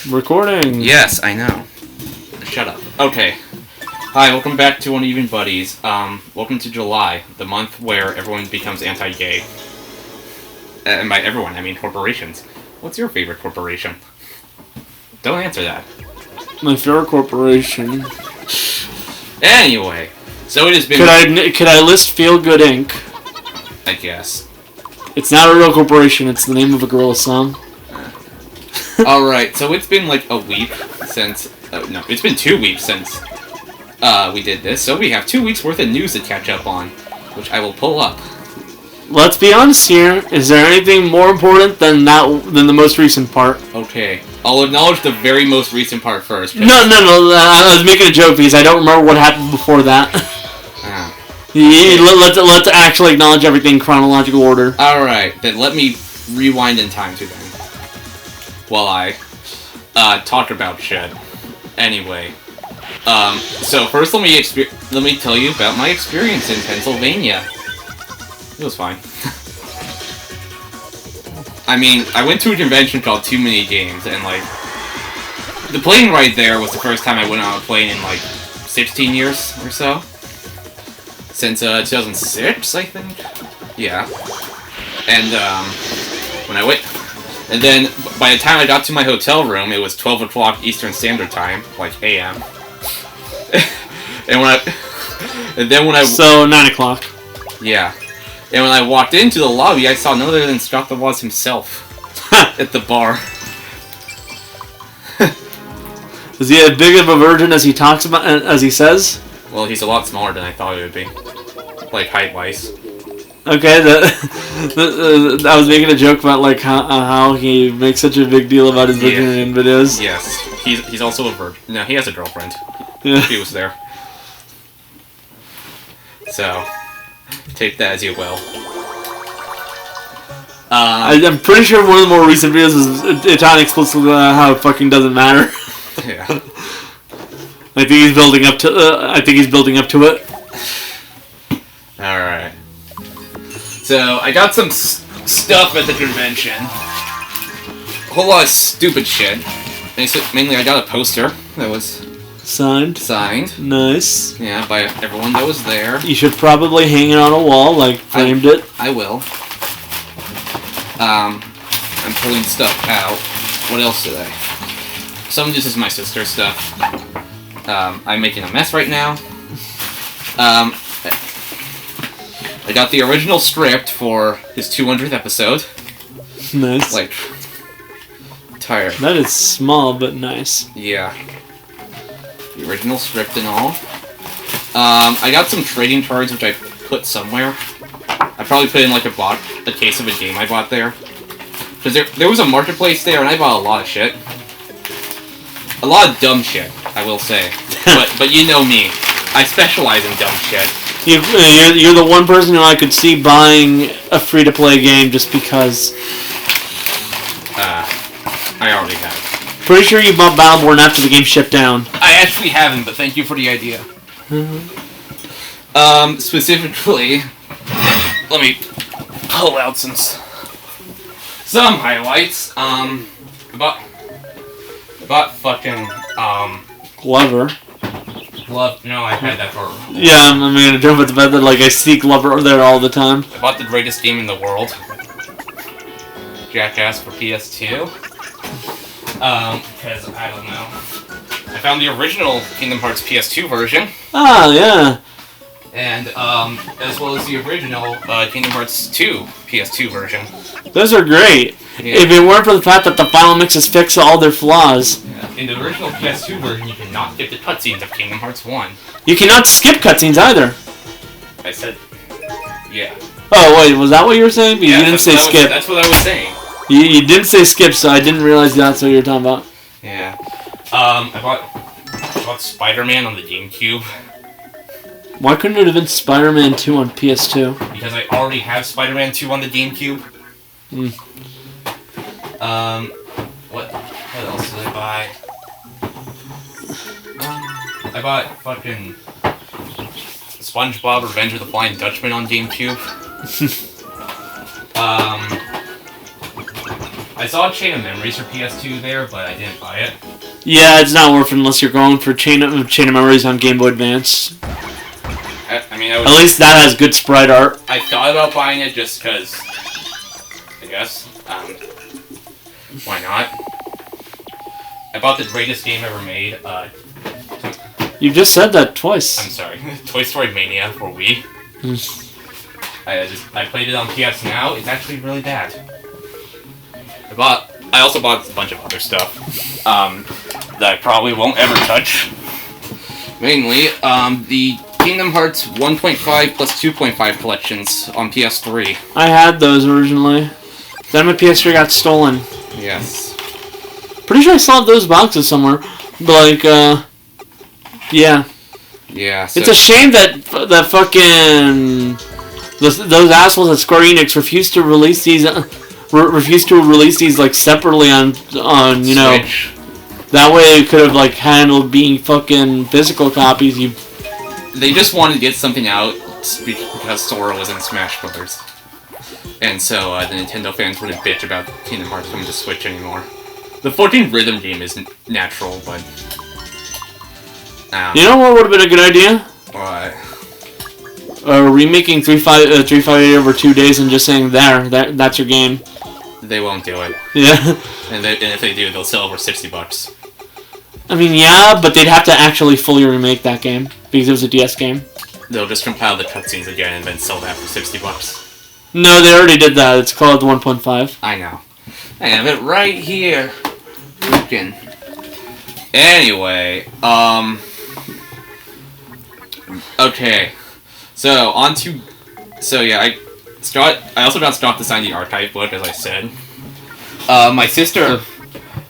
Recording. Yes, I know. Shut up. Okay. Hi, welcome back to Uneven Buddies. Welcome to July, the month where everyone becomes anti-gay. And by everyone, I mean corporations. What's your favorite corporation? Don't answer that. My favorite corporation. Anyway, so it has been... Could I list Feel Good Inc.? I guess. It's not a real corporation, it's the name of a gorilla song. Alright, so it's been like a week since... no, it's been 2 weeks since we did this, so we have 2 weeks worth of news to catch up on, which I will pull up. Let's be honest here. Is there anything more important than the most recent part? Okay, I'll acknowledge the very most recent part first. No. I was making a joke because I don't remember what happened before that. Okay. Let's actually acknowledge everything in chronological order. Alright, then let me rewind in time to then. While I talk about shit. Anyway, so first let me tell you about my experience in Pennsylvania. It was fine. I mean, I went to a convention called TooManyGames, and like, the plane ride there was the first time I went on a plane in like 16 years or so. Since 2006, I think. Yeah. And when I went. And then, by the time I got to my hotel room, it was 12 o'clock Eastern Standard Time, like AM. And then when I... So, 9 o'clock. Yeah. And when I walked into the lobby, I saw no other than Scott the Woz himself at the bar. Is he as big of a virgin as he talks about, as he says? Well, he's a lot smaller than I thought he would be. Like, height-wise. Okay, I was making a joke about like how he makes such a big deal about his virginity in videos. Yes, he's also a virgin. No, he has a girlfriend. Yeah. She was there. So, take that as you will. I'm pretty sure one of the more recent videos is it's not explicitly how it fucking doesn't matter. Yeah. I think he's building up to it. All right. So, I got some stuff at the convention. A whole lot of stupid shit. Mainly, I got a poster that was... Signed. Nice. Yeah, by everyone that was there. You should probably hang it on a wall, like, framed it. I will. I'm pulling stuff out. What else did I... Some of this is my sister's stuff. I'm making a mess right now. I got the original script for his 200th episode. Nice. Like, tired. That is small, but nice. Yeah. The original script and all. I got some trading cards, which I put somewhere. I probably put in, like, a case of a game I bought there. Because there was a marketplace there, and I bought a lot of shit. A lot of dumb shit, I will say. but you know me. I specialize in dumb shit. You're the one person who I could see buying a free-to-play game just because. I already have. Pretty sure you bought Battleborn after the game shipped down. I actually haven't, but thank you for the idea. Specifically, let me pull out some highlights. I bought fucking, Glover. No, I had that for... Yeah, I'm gonna jump at the bed that, like, I see Glover there all the time. I bought the greatest game in the world. Jackass for PS2. Because, I don't know. I found the original Kingdom Hearts PS2 version. Ah, yeah. And, as well as the original, Kingdom Hearts 2 PS2 version. Those are great. Yeah. If it weren't for the fact that the final mixes fix all their flaws. Yeah. In the original PS2 version, you cannot skip the cutscenes of Kingdom Hearts 1. You cannot skip cutscenes either. I said, yeah. Oh, wait, was that what you were saying? But yeah, you didn't say skip. That's what I was saying. You didn't say skip, so I didn't realize that's what you were talking about. Yeah. I bought Spider-Man on the GameCube. Why couldn't it have been Spider-Man 2 on PS2? Because I already have Spider-Man 2 on the GameCube. What else did I buy? I bought fucking SpongeBob Revenge of the Flying Dutchman on GameCube. I I saw Chain of Memories for PS2 there, but I didn't buy it. Yeah, it's not worth it unless you're going for Chain of Memories on Game Boy Advance. I mean, at least that has good sprite art. I thought about buying it just because, I guess, why not? I bought the greatest game ever made, You just said that twice. I'm sorry, Toy Story Mania for Wii. I played it on PS Now, it's actually really bad. I also bought a bunch of other stuff, that I probably won't ever touch. Mainly, the Kingdom Hearts 1.5 plus 2.5 collections on PS3. I had those originally. Then my PS3 got stolen. Yes. Pretty sure I still have those boxes somewhere. But yeah. Yeah. So it's a shame that fucking those assholes at Square Enix refuse to release these. Like separately on Switch. That way it could have like handled being fucking physical copies. They just wanted to get something out because Sora was in Smash Brothers. And so the Nintendo fans wouldn't bitch about Kingdom Hearts coming to Switch anymore. The 14 rhythm game is natural, but... You know what would have been a good idea? What? Remaking 358 over 2 days and just saying that's your game. They won't do it. Yeah. And if they do, they'll sell over $60. I mean, yeah, but they'd have to actually fully remake that game because it was a DS game. They'll just compile the cutscenes again and then sell that for $60. No, they already did that. It's called 1.5. I know. I have it right here. Freaking. Anyway, okay. So yeah, I also got Scott to sign the archive book, as I said. My sister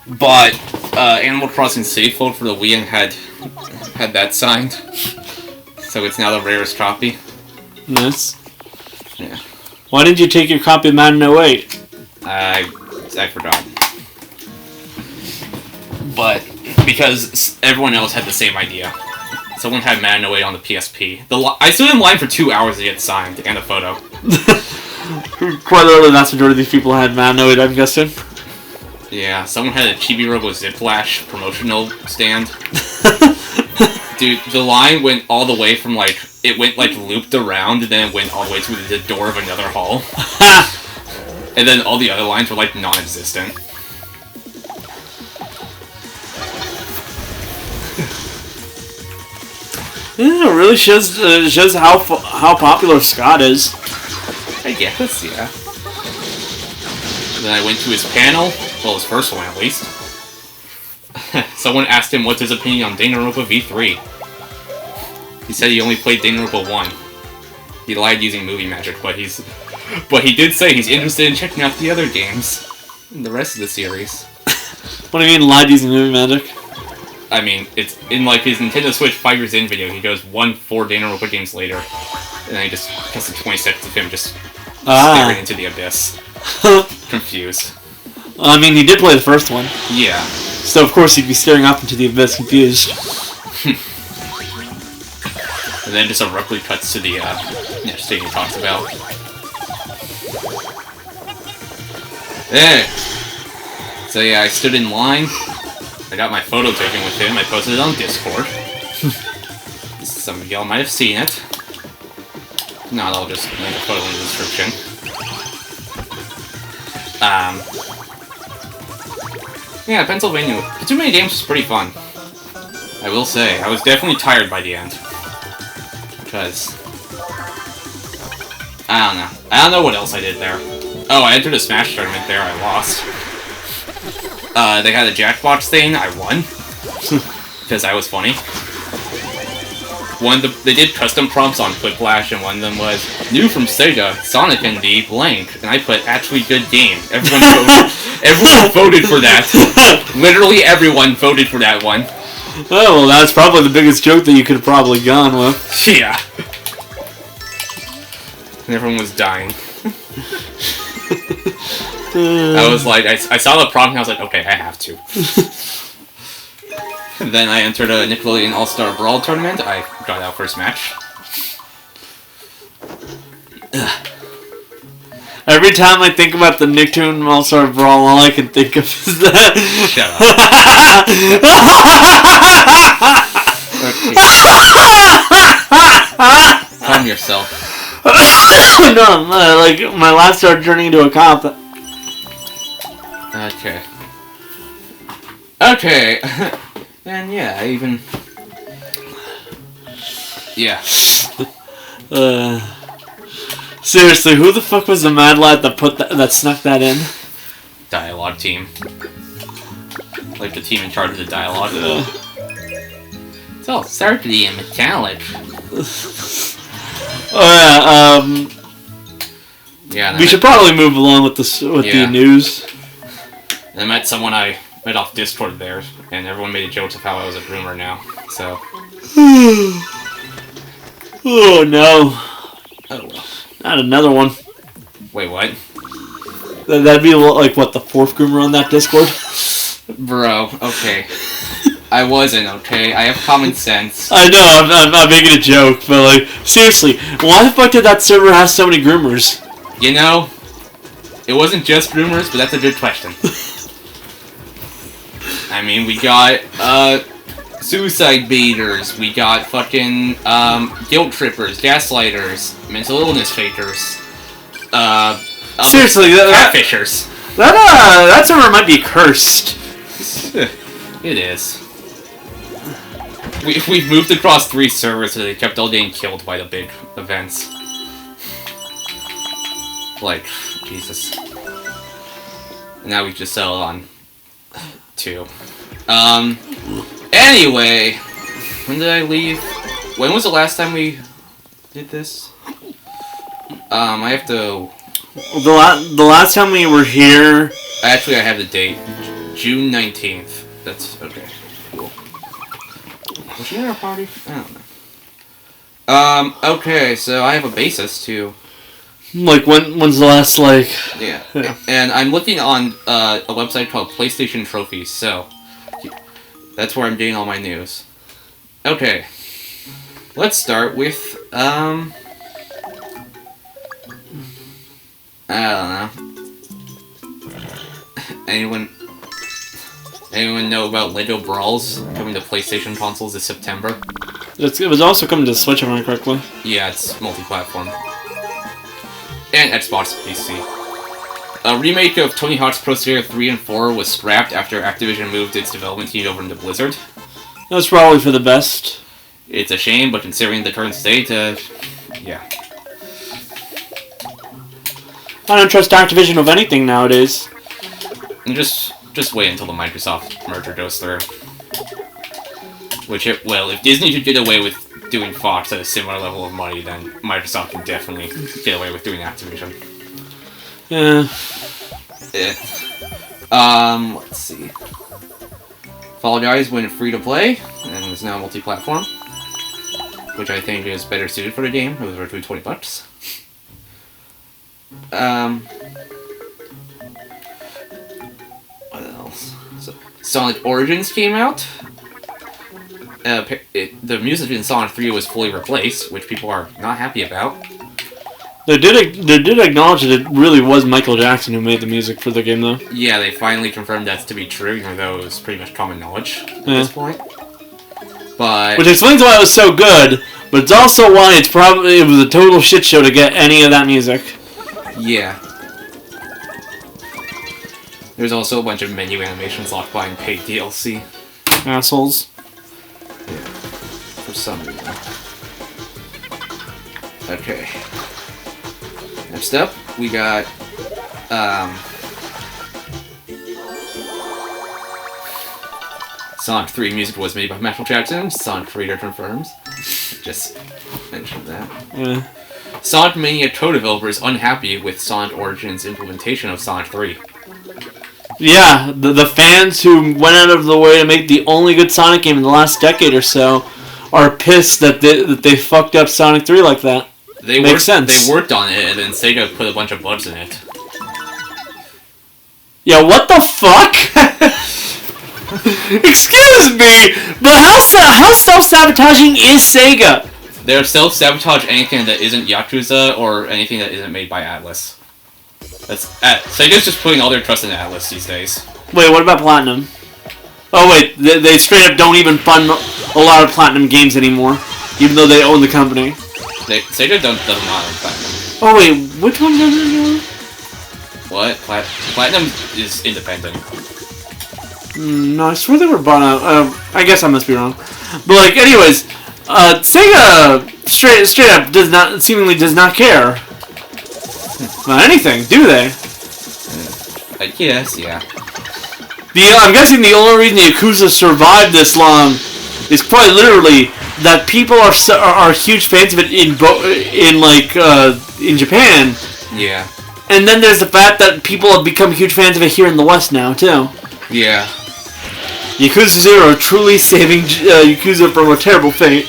bought Animal Crossing Safe Mode for the Wii and had that signed. So it's now the rarest copy. Yes. Yeah. Why didn't you take your copy of Madden 08? I forgot. But because everyone else had the same idea. Someone had Madden 08 on the PSP. I stood in line for 2 hours to get signed and a photo. Quite literally, that's the majority of these people had Madden 08, I'm guessing. Yeah, someone had a Chibi Robo Ziplash promotional stand. Dude, the line went all the way from it went looped around and then it went all the way to the door of another hall. And then all the other lines were non-existent. Yeah, it really shows how popular Scott is. I guess, yeah. Then I went to his panel, well, his first one at least. Someone asked him what's his opinion on Danganronpa V3. He said he only played Danganronpa 1. He lied using movie magic, but he did say he's interested in checking out the other games and the rest of the series. What do you mean lied using movie magic? I mean, it's in his Nintendo Switch 5 years in video. He goes 4 Danganronpa games later, and then he just cuts the 20 seconds of him just staring into the abyss, confused. I mean, he did play the first one. Yeah. So of course he'd be staring off into the abyss, confused. And then just abruptly cuts to the next thing he talks about. There. So yeah, I stood in line. I got my photo taken with him. I posted it on Discord. Some of y'all might have seen it. If not, I'll just link a photo in the description. Yeah, Pennsylvania. TooManyGames was pretty fun. I will say, I was definitely tired by the end. Because... I don't know. I don't know what else I did there. Oh, I entered a Smash tournament there. I lost. They had a Jackbox thing. I won. Because I was funny. They did custom prompts on Quiplash, and one of them was, new from Sega, Sonic and the blank. And I put, actually good game. Everyone voted for that. Literally everyone voted for that one. Oh, well, that's probably the biggest joke that you could have probably gone with. Yeah. And everyone was dying. I was like, I saw the prompt and I was like, okay, I have to. Then I entered a Nickelodeon All-Star Brawl tournament. I got out first match. Every time I think about the Nicktoon All-Star Brawl, all I can think of is that. Shut up. Okay. Calm yourself. No, like my life started turning into a cop. Okay. Okay. And yeah, yeah. Seriously, who the fuck was the mad lad that snuck that in? Dialogue team. Like the team in charge of the dialogue. It's all circuity and metallic. Yeah. We should probably move along with the news. And I met someone I met off Discord there, and everyone made a joke of how I was a groomer now. So. Oh no. Oh well. Not another one. Wait, what? That'd be like what, the fourth groomer on that Discord? Bro, okay. I wasn't, okay? I have common sense. I know, I'm making a joke, but like, seriously, why the fuck did that server have so many groomers? You know, it wasn't just groomers, but that's a good question. I mean, we got, suicide baiters, we got fucking, guilt trippers, gaslighters, mental illness fakers, seriously, catfishers. That server might be cursed. It is. We've moved across 3 servers, so they kept all getting killed by the big events. Like, Jesus. And now we just settled on 2. Anyway, when did I leave? When was the last time we did this? I have to... The last time we were here... Actually, I have the date. June 19th. That's... okay. Cool. Was she at our party? I don't know. Okay, so I have a basis, too. Like, when's the last, like... Yeah. And I'm looking on a website called PlayStation Trophies, so... That's where I'm getting all my news. Okay. Let's start with, I don't know. Anyone know about Lego Brawls coming to PlayStation consoles this September? It was also coming to Switch, if I remember correctly. Yeah, it's multi-platform. And Xbox PC. A remake of Tony Hawk's Pro Skater 3 and 4 was scrapped after Activision moved its development team over into Blizzard. That's probably for the best. It's a shame, but considering the current state, yeah. I don't trust Activision with anything nowadays. And just wait until the Microsoft merger goes through. Well, if Disney could get away with doing Fox at a similar level of money, then Microsoft can definitely get away with doing Activision. Yeah. Let's see. Fall Guys went free to play, and is now multi-platform. Which I think is better suited for the game. It was virtually $20. What else? So, Sonic Origins came out. The music in Sonic 3 was fully replaced, which people are not happy about. They did acknowledge that it really was Michael Jackson who made the music for the game, though. Yeah, they finally confirmed that to be true, even though it was pretty much common knowledge at this point. But which explains why it was so good, but it's also why it was a total shit show to get any of that music. Yeah. There's also a bunch of menu animations locked behind paid DLC. Assholes. Yeah. For some reason. Okay. Next up, we got, Sonic 3 music was made by Michael Jackson, Sonic creator confirms. Just mentioned that. Yeah. Sonic Mania co-developers unhappy with Sonic Origins implementation of Sonic 3. Yeah, the fans who went out of the way to make the only good Sonic game in the last decade or so are pissed that they fucked up Sonic 3 like that. Makes sense. They worked on it, and then Sega put a bunch of bugs in it. Yeah, what the fuck? Excuse me, but how self-sabotaging is Sega? They'll self-sabotage anything that isn't Yakuza or anything that isn't made by Atlas. Sega's just putting all their trust in Atlas these days. Wait, what about Platinum? Oh wait, they straight up don't even fund a lot of Platinum games anymore, even though they own the company. Sega does not own Platinum. Oh wait, which one does it own? What? Platinum is independent. No, I swear they were bought out. I guess I must be wrong. But like, anyways, Sega straight up seemingly does not care about anything, do they? I guess, yeah. I'm guessing the only reason the Yakuza survived this long is quite literally that people are huge fans of it in Japan. Yeah. And then there's the fact that people have become huge fans of it here in the West now too. Yeah. Yakuza 0 truly saving Yakuza from a terrible fate.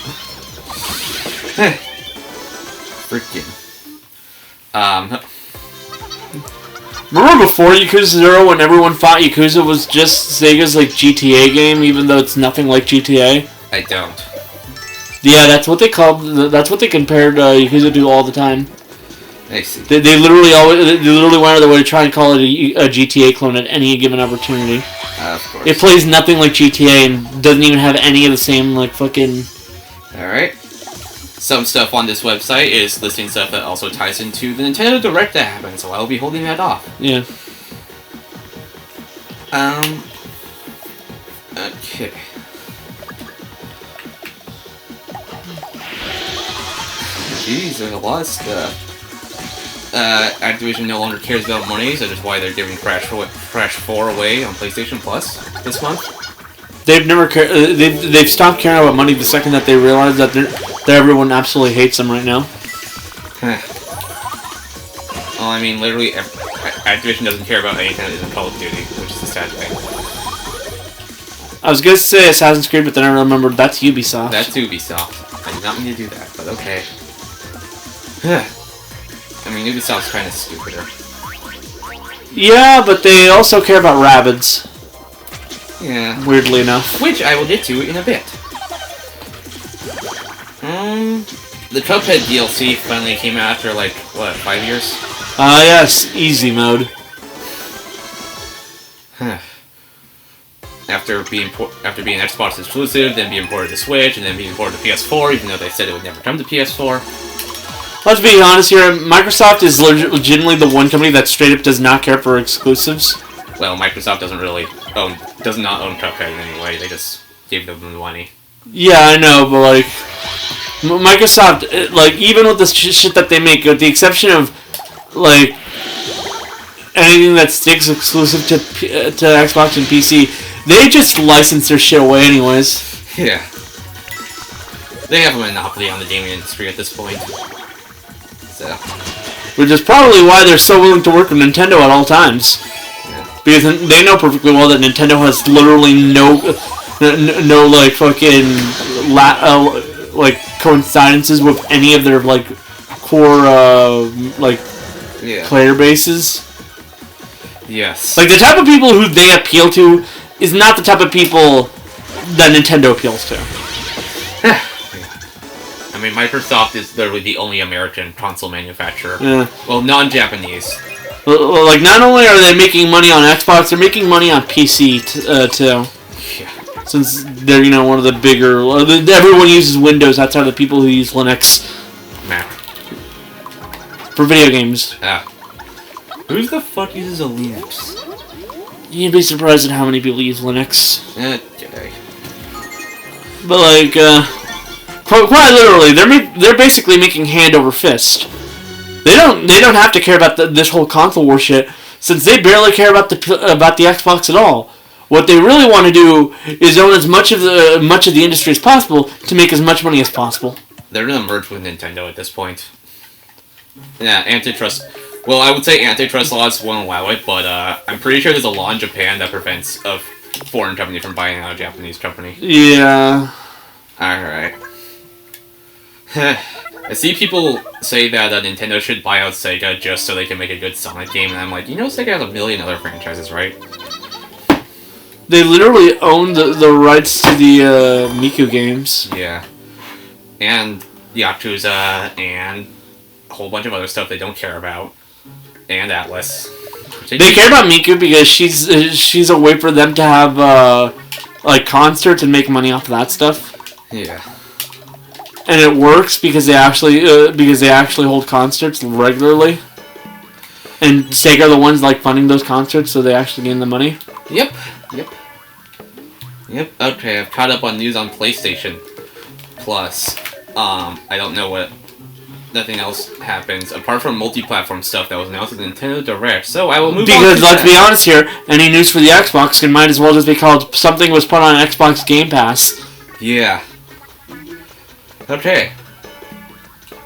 Freaking. Remember before Yakuza 0 when everyone thought Yakuza was just Sega's like GTA game, even though it's nothing like GTA? I don't. Yeah, that's what they compared Yakuza to all the time. I see. They literally went out of their way to try and call it a GTA clone at any given opportunity. Of course. It plays nothing like GTA and doesn't even have any of the same like fucking. Alright. Some stuff on this website is listing stuff that also ties into the Nintendo Direct that happened, so I'll be holding that off. Yeah. Okay. Jeez, there's a lot of stuff. Activision no longer cares about money, so that's why they're giving Crash 4 away on PlayStation Plus this month. They've never they've stopped caring about money the second that they realize that everyone absolutely hates them right now. Well, I mean, literally, Activision doesn't care about anything that isn't Call of Duty, which is a sad thing. I was gonna say Assassin's Creed, but then I remembered that's Ubisoft. That's Ubisoft. I did not mean to do that, but okay. I mean, Ubisoft's kind of stupider. Yeah, but they also care about Rabbids. Yeah. Weirdly enough. Which I will get to in a bit. The Cuphead DLC finally came out after, like, what, 5 years? Yes, easy mode. After being Xbox exclusive, then being ported to Switch, and then being ported to PS4, even though they said it would never come to PS4. Let's be honest here, Microsoft is legitimately the one company that straight up does not care for exclusives. Well, Microsoft does not own Cuphead in any way, they just gave them the money. Yeah, I know, but like, Microsoft, like, even with the shit that they make, with the exception of, like, anything that sticks exclusive to Xbox and PC, they just license their shit away anyways. Yeah. They have a monopoly on the gaming industry at this point. So. Which is probably why they're so willing to work with Nintendo at all times. Yeah. Because they know perfectly well that Nintendo has literally no like fucking like coincidences with any of their like core player bases. Yes. Like the type of people who they appeal to is not the type of people that Nintendo appeals to. I mean, Microsoft is literally the only American console manufacturer. Yeah. Well, non-Japanese. Well, like, not only are they making money on Xbox, they're making money on PC, too. Yeah. Since they're, one of the bigger... Everyone uses Windows outside of the people who use Linux. Mac. For video games. Who the fuck uses a Linux? You'd be surprised at how many people use Linux. Okay. But, like, quite literally, they're basically making hand over fist. They don't have to care about this whole console war shit, since they barely care about the Xbox at all. What they really want to do is own as much of the industry as possible to make as much money as possible. They're gonna merge with Nintendo at this point. Yeah, antitrust. Well, I would say antitrust laws won't allow it, but I'm pretty sure there's a law in Japan that prevents a foreign company from buying out a Japanese company. Yeah. Alright. I see people say that Nintendo should buy out Sega just so they can make a good Sonic game, and I'm like, Sega has a million other franchises, right? They literally own the rights to the Miku games. Yeah. And Yakuza, and a whole bunch of other stuff they don't care about. And Atlas. They care about Miku because she's a way for them to have like concerts and make money off of that stuff. Yeah. And it works because they actually hold concerts regularly. And Sega are the ones like funding those concerts, so they actually gain the money. Yep. Okay, I've caught up on news on PlayStation Plus. I don't know what. Nothing else happens apart from multi-platform stuff that was announced at Nintendo Direct. So I will move on. Because let's be honest here, any news for the Xbox it might as well just be called something was put on Xbox Game Pass. Yeah. Okay.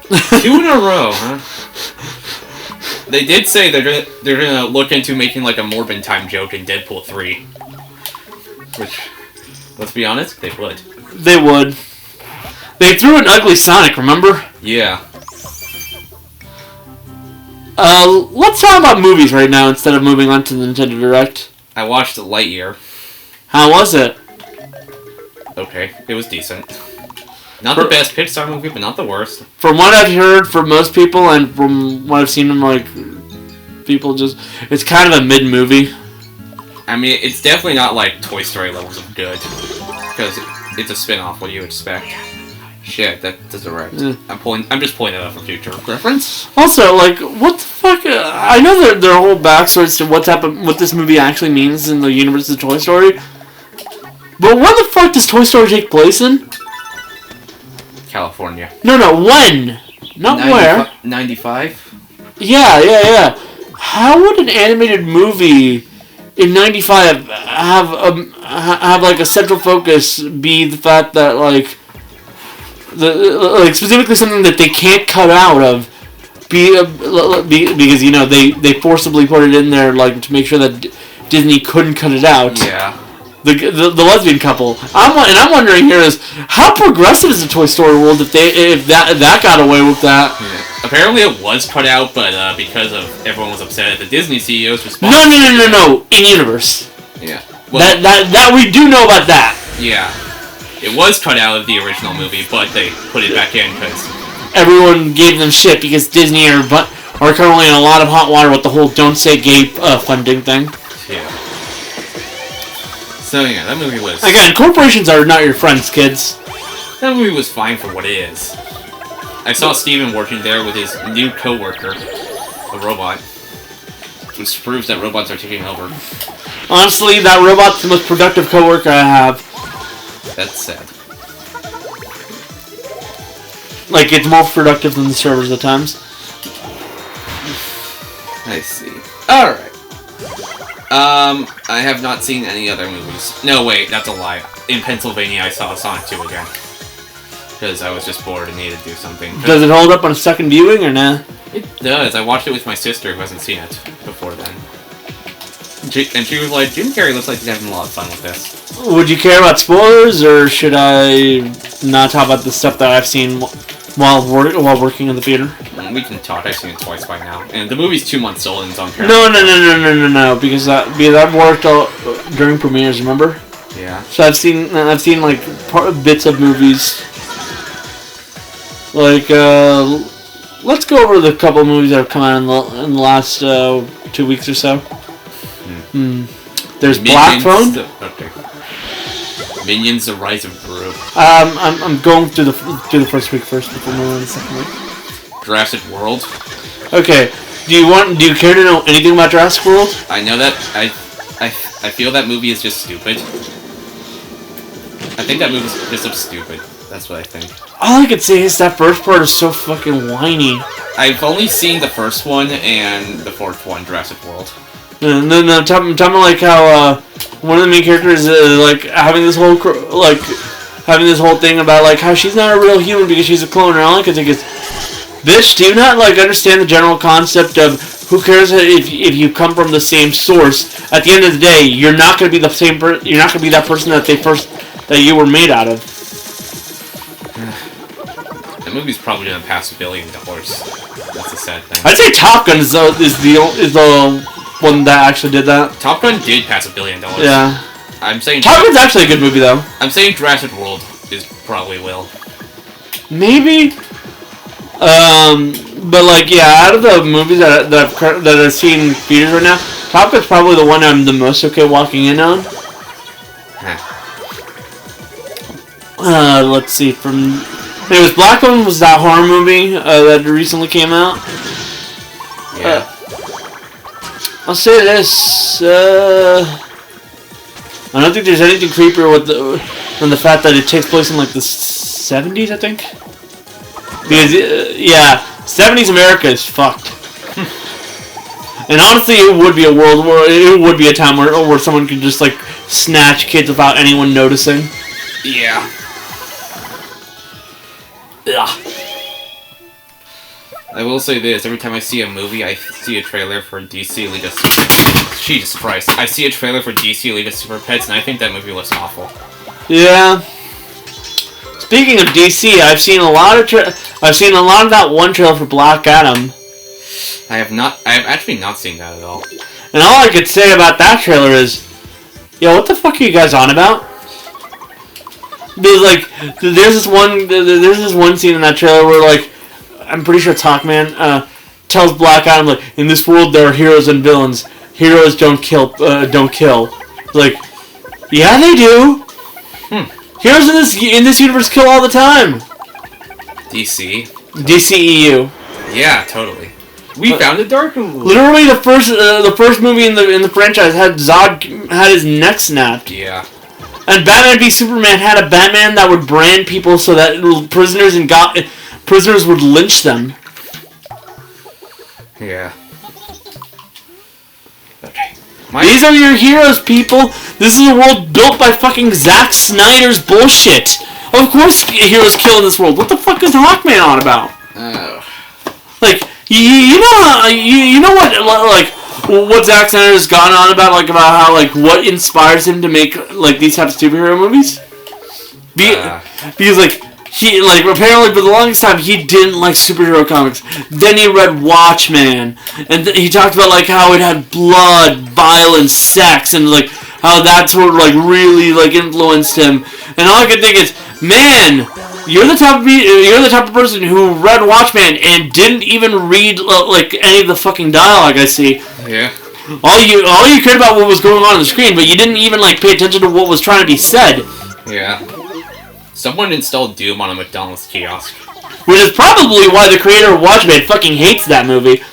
2 in a row, huh? They did say they're gonna look into making like a Morbin Time joke in Deadpool 3. Which, let's be honest, they would. They would. They threw an ugly Sonic, remember? Yeah. Let's talk about movies right now instead of moving on to the Nintendo Direct. I watched Lightyear. How was it? Okay, it was decent. Not the best Pixar movie, but not the worst. From what I've heard from most people and from what I've seen from like people it's kind of a mid movie. I mean, it's definitely not like Toy Story levels of good. Because it's a spin-off, what do you expect? Shit, that's alright. I'm just pointing it out for future reference. Also, like, what the fuck? I know their whole backstory as to what this movie actually means in the universe of Toy Story. But when the fuck does Toy Story take place in? California. No, when? Not where. 95? Yeah. How would an animated movie in 95 have like a central focus be the fact that like specifically something that they can't cut out of because you know they forcibly put it in there like to make sure that Disney couldn't cut it out. Yeah. The lesbian couple. I'm wondering here is how progressive is the Toy Story world if that got away with that. Yeah. Apparently it was cut out, but because of everyone was upset at the Disney CEO's response. No. In universe. Yeah. Well, that we do know about that. Yeah. It was cut out of the original movie, but they put it back in because everyone gave them shit because Disney are currently in a lot of hot water with the whole "Don't Say Gay" funding thing. Yeah. So yeah, that movie was... Again, corporations are not your friends, kids. That movie was fine for what it is. I saw Steven working there with his new coworker, a robot, which proves that robots are taking over. Honestly, that robot's the most productive coworker I have. That's sad. Like, it's more productive than the servers at times. I see. Alright. I have not seen any other movies. No, wait, that's a lie. In Pennsylvania, I saw Sonic 2 again. Because I was just bored and needed to do something. Does it hold up on a second viewing, or nah? It does. I watched it with my sister who hasn't seen it before then. And she was like, Jim Carrey looks like he's having a lot of fun with this. Would you care about spoilers, or should I not talk about the stuff that I've seen while working in the theater? We can talk. I've seen it twice by now. And the movie's 2 months old and it's on Paramount. No, because I've worked during premieres, remember? Yeah. So I've seen like bits of movies. Like, let's go over the couple of movies that have come out in the last 2 weeks or so. There's Black Phone. Okay. Minions: The Rise of Gru. I'm going through the first week first before moving on to the second week. Jurassic World. Okay. Do you care to know anything about Jurassic World? I know that I feel that movie is just stupid. I think that movie's just stupid. That's what I think. All I can say is that first part is so fucking whiny. I've only seen the first one and the fourth one, Jurassic World. No, tell me like how one of the main characters is like having this whole thing about like how she's not a real human because she's a clone, and all I can think is, bitch, do you not like understand the general concept of who cares if you come from the same source? At the end of the day, you're not gonna be the same. You're not gonna be that person that you were made out of. That movie's probably gonna pass $1 billion. That's a sad thing. I'd say Top Gun is the one that actually did that. Top Gun did pass $1 billion. Yeah. I'm saying Top Gun's actually a good movie though. I'm saying Jurassic World is probably will. Maybe. But like, yeah, out of the movies that I've seen in theaters right now, Top Gun's probably the one I'm the most okay walking in on. Let's see. Anyways, Black One was that horror movie that recently came out. Yeah. I'll say this. I don't think there's anything creepier than the fact that it takes place in like the 70s, I think. Because, 70s America is fucked. And honestly, it would be a world where it would be a time where someone could just like snatch kids without anyone noticing. Yeah. Ugh. I will say this: every time I see a movie, I see a trailer for DC League of Jesus Christ! I see a trailer for DC League of Super Pets, and I think that movie looks awful. Yeah. Speaking of DC, I've seen a lot of that one trailer for Black Adam. I have actually not seen that at all. And all I could say about that trailer is, yo, what the fuck are you guys on about? Because like, there's this one scene in that trailer where like, I'm pretty sure Hawkman tells Black Adam like, in this world there are heroes and villains. Heroes don't kill. Like, yeah, they do. Heroes in this universe kill all the time. DCEU. Yeah, totally. We found the Dark Room. Literally, the first movie in the franchise had Zod had his neck snapped. Yeah. And Batman v Superman had a Batman that would brand people so that prisoners would lynch them. Yeah. Okay. These are your heroes, people. This is a world built by fucking Zack Snyder's bullshit. Of course, heroes kill in this world. What the fuck is Hawkman on about? Like, you know what Zack Snyder's gone on about, like about how like what inspires him to make like these types of superhero movies? Because like he like apparently for the longest time he didn't like superhero comics. Then he read Watchmen, and he talked about like how it had blood, violence, sex, and like how that's what like really like influenced him. And all I could think is, man, you're the type of person who read Watchmen and didn't even read like any of the fucking dialogue I see. Yeah. All you cared about what was going on the screen, but you didn't even like pay attention to what was trying to be said. Yeah. Someone installed Doom on a McDonald's kiosk. Which is probably why the creator of Watchmen fucking hates that movie.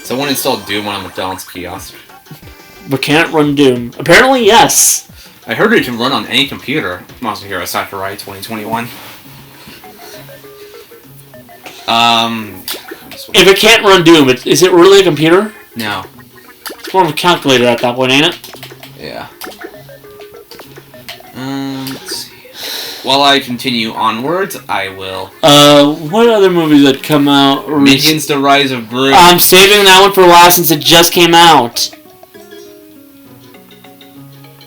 Someone installed Doom on a McDonald's kiosk. But can't run Doom. Apparently, yes. I heard it can run on any computer. Monster Hero Sakurai 2021. If it can't run Doom, is it really a computer? No. It's more of a calculator at that point, ain't it? Yeah. Let's see. While I continue onwards, I will... what other movies that come out? Minions: The Rise of Gru. I'm saving that one for last since it just came out.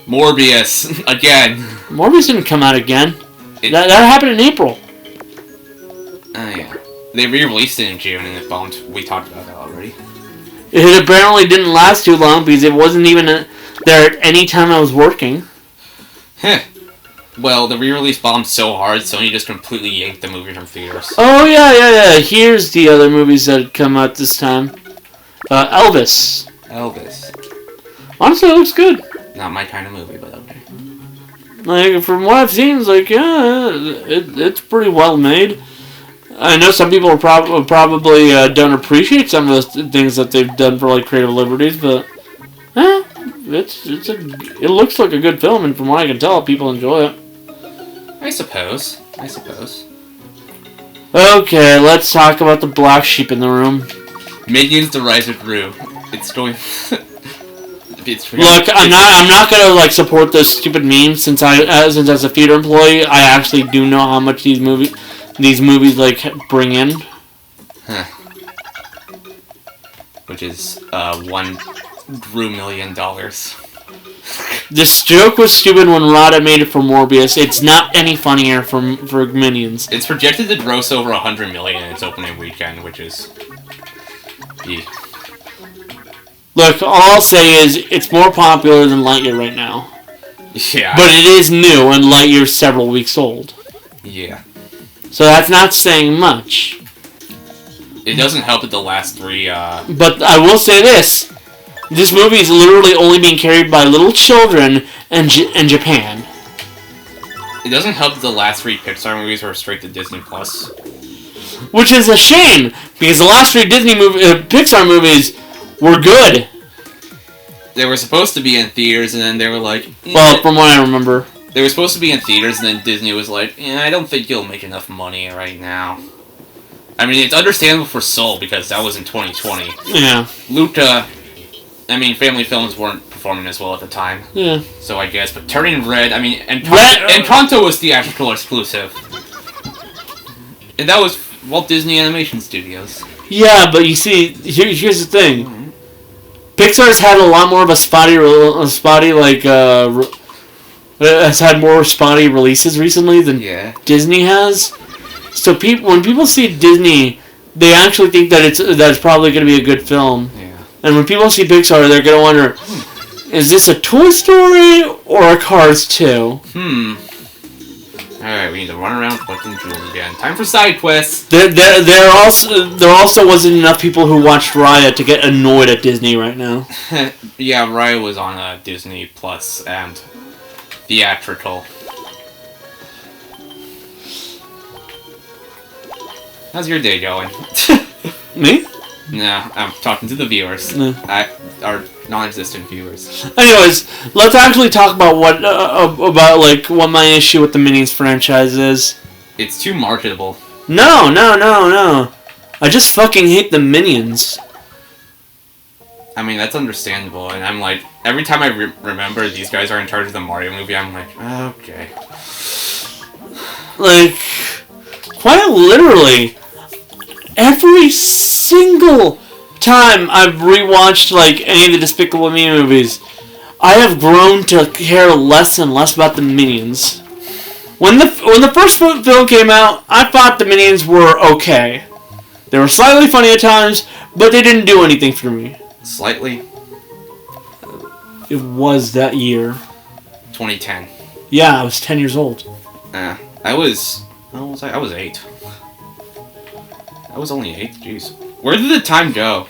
Morbius. Again. Morbius didn't come out again. That happened in April. Yeah. They re-released it in June and it bombed. We talked about that already. It apparently didn't last too long because it wasn't even there at any time I was working. Heh. Well, the re-release bombed so hard, Sony just completely yanked the movie from theaters. Oh, yeah. Here's the other movies that had come out this time. Elvis. Honestly, it looks good. Not my kind of movie, but okay. Like, from what I've seen, it's like, yeah, it's pretty well made. I know some people probably don't appreciate some of the things that they've done for, like, creative liberties, but, it looks like a good film, and from what I can tell, people enjoy it. I suppose. Okay, let's talk about the black sheep in the room. Minions: The Rise of Gru. It's going... Look, I'm not gonna like support those stupid memes since as a theater employee, I actually do know how much these movies like bring in. Huh. Which is $1 million. This joke was stupid when Rada made it for Morbius. It's not any funnier for Minions. It's projected to gross over $100 million in its opening weekend, which is... Look, all I'll say is it's more popular than Lightyear right now. Yeah. But it is new, and Lightyear's several weeks old. Yeah. So that's not saying much. It doesn't help that the last three, But I will say this. This movie is literally only being carried by little children in Japan. It doesn't help that the last three Pixar movies were straight to Disney Plus. Which is a shame, because the last three Pixar movies were good. They were supposed to be in theaters, and then they were like... Well, from what I remember. They were supposed to be in theaters, and then Disney was like, I don't think you'll make enough money right now. I mean, it's understandable for Soul, because that was in 2020. Yeah. Luca... I mean, family films weren't performing as well at the time. Yeah. So I guess, but Turning Red, I mean, Encanto was theatrical exclusive. And that was Walt Disney Animation Studios. Yeah, but you see, here's the thing. Pixar's had a lot more of a spotty has had more spotty releases recently than Disney has. So when people see Disney, they actually think that it's probably going to be a good film. Yeah. And when people see Pixar, they're going to wonder, is this a Toy Story or a Cars 2? Alright, we need to run around collecting jewels again. Time for side quests! There also wasn't enough people who watched Raya to get annoyed at Disney right now. Yeah, Raya was on Disney Plus and theatrical. How's your day going? Me? No, I'm talking to the viewers. No. Our non-existent viewers. Anyways, let's actually talk about what my issue with the Minions franchise is. It's too marketable. No. I just fucking hate the Minions. I mean, that's understandable, and I'm like, every time I remember these guys are in charge of the Mario movie, I'm like, okay. Like, quite literally, every single time I've rewatched any of the Despicable Me movies, I have grown to care less and less about the Minions. When the first film came out, I thought the Minions were okay. They were slightly funny at times, but they didn't do anything for me. Slightly? It was that year. 2010. Yeah, I was 10 years old. I was 8. I was only 8, jeez. Where did the time go?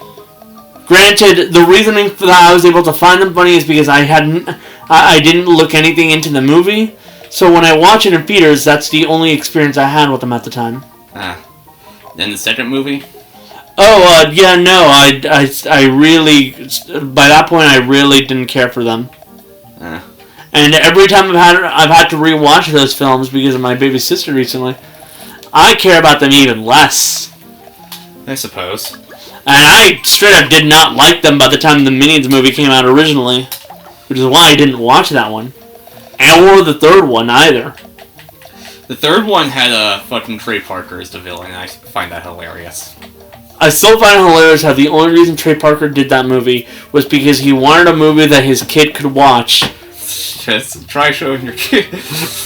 Granted, the reasoning for that I was able to find them funny is because I didn't look anything into the movie. So when I watch it in theaters, that's the only experience I had with them at the time. Then the second movie? Oh, yeah, no, I really, by that point, I really didn't care for them. And every time I've had to rewatch those films because of my baby sister recently, I care about them even less. I suppose. And I straight up did not like them by the time the Minions movie came out originally. Which is why I didn't watch that one. Or the third one either. The third one had fucking Trey Parker as the villain, and I find that hilarious. I still find it hilarious how the only reason Trey Parker did that movie was because he wanted a movie that his kid could watch. Just try showing your kid.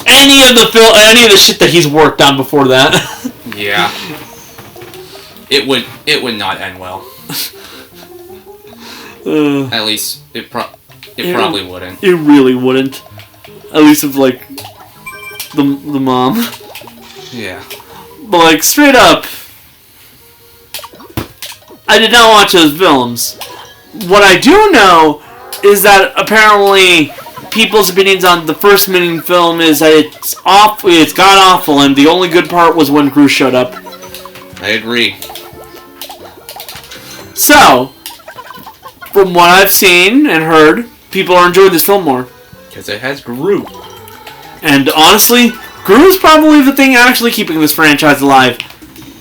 Any of the shit that he's worked on before that. Yeah. It would not end well. At least it probably wouldn't. It really wouldn't. At least with the mom. Yeah. But straight up, I did not watch those films. What I do know is that apparently people's opinions on the first Minion film is that it's god awful, and the only good part was when Gru showed up. I agree. So, from what I've seen and heard, people are enjoying this film more. Because it has Gru. And honestly, Gru is probably the thing actually keeping this franchise alive.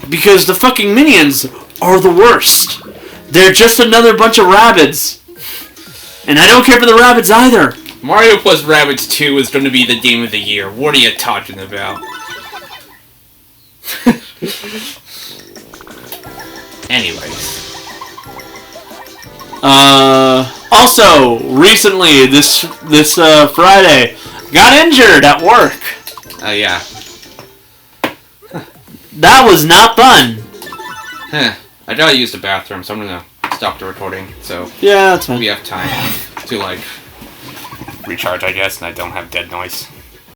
Because the fucking Minions are the worst. They're just another bunch of Rabbids. And I don't care for the Rabbids either. Mario plus Rabbids 2 is going to be the game of the year. What are you talking about? Anyways. Also, recently, this Friday, got injured at work. Yeah. That was not fun. I gotta use the bathroom, so I'm gonna stop the recording, so... Yeah, that's fine. We have time to, recharge, I guess, and I don't have dead noise.